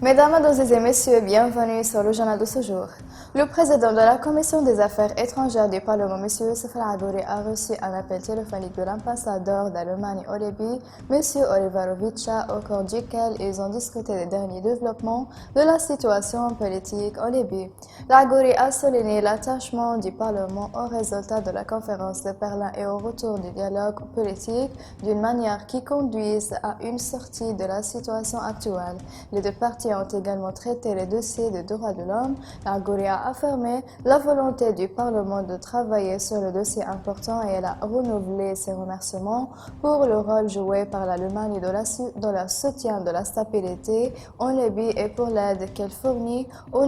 Mesdames, Mademoiselles et Messieurs, bienvenue sur le journal de ce jour. Le président de la Commission des Affaires étrangères du Parlement, M. Youssef El-Agouri, a reçu un appel téléphonique de l'ambassadeur d'Allemagne au Libye, M. Oliver Vicha, au cours duquel ils ont discuté des derniers développements de la situation politique en Libye. El-Agouri a souligné l'attachement du Parlement aux résultats de la conférence de Berlin et au retour du dialogue politique d'une manière qui conduise à une sortie de la situation actuelle. Les deux parties ont également traité les dossiers des droits de l'homme. El-Agouri a affirmé la volonté du Parlement de travailler sur le dossier important et elle a renouvelé ses remerciements pour le rôle joué par l'Allemagne dans le soutien de la stabilité en Libye et pour l'aide qu'elle fournit aux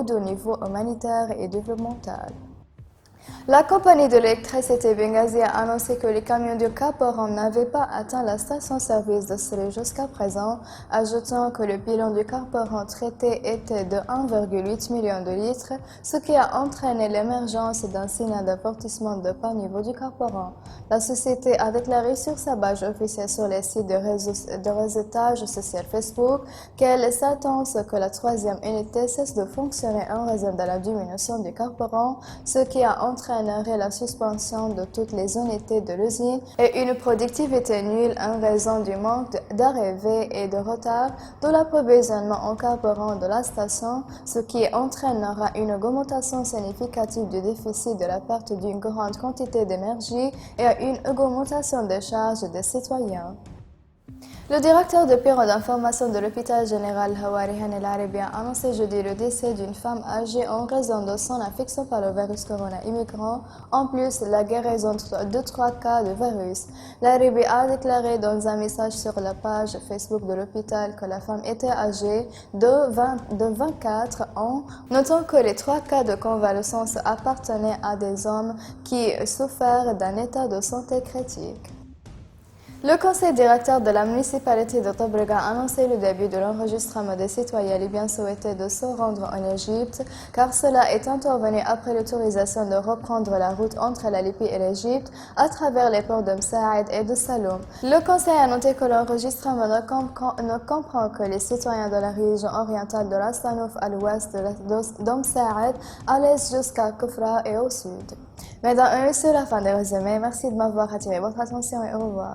deux niveaux humanitaire et développemental. La compagnie de l'électricité Benghazi a annoncé que les camions du Cap Oran n'avaient pas atteint la station-service de Siré jusqu'à présent, ajoutant que le bilan du Cap Oran traité était de 1,8 million de litres, ce qui a entraîné l'émergence d'un signal d'avertissement de bas niveau du Cap Oran. La société a déclaré sur sa page officielle sur les sites de réseautage social Facebook qu'elle s'attend à ce que la troisième unité cesse de fonctionner en raison de la diminution du Cap Oran, ce qui a entraînerait la suspension de toutes les unités de l'usine et une productivité nulle en raison du manque d'arrivées et de retard de l'approvisionnement en carburant de la station, ce qui entraînera une augmentation significative du déficit de la perte d'une grande quantité d'énergie et une augmentation des charges des citoyens. Le directeur de bureau d'information de l'hôpital général Hawari Han El-Arabi a annoncé jeudi le décès d'une femme âgée en raison de son infection par le virus corona immigrant, en plus la guérison de 3 cas de virus. El-Arabi a déclaré dans un message sur la page Facebook de l'hôpital que la femme était âgée de 24 ans, notant que les 3 cas de convalescence appartenaient à des hommes qui souffrent d'un état de santé critique. Le conseil directeur de la municipalité de Tobruga a annoncé le début de l'enregistrement des citoyens libyens souhaités de se rendre en Égypte, car cela est intervenu après l'autorisation de reprendre la route entre la Libye et l'Égypte à travers les ports de Msaïd et de Saloum. Le conseil a noté que l'enregistrement ne comprend que les citoyens de la région orientale de la Sanouf à l'ouest de Msaïd, à l'est jusqu'à Kufra et au sud. Mesdames et messieurs, la fin des résumés. Merci de m'avoir attiré votre attention et au revoir.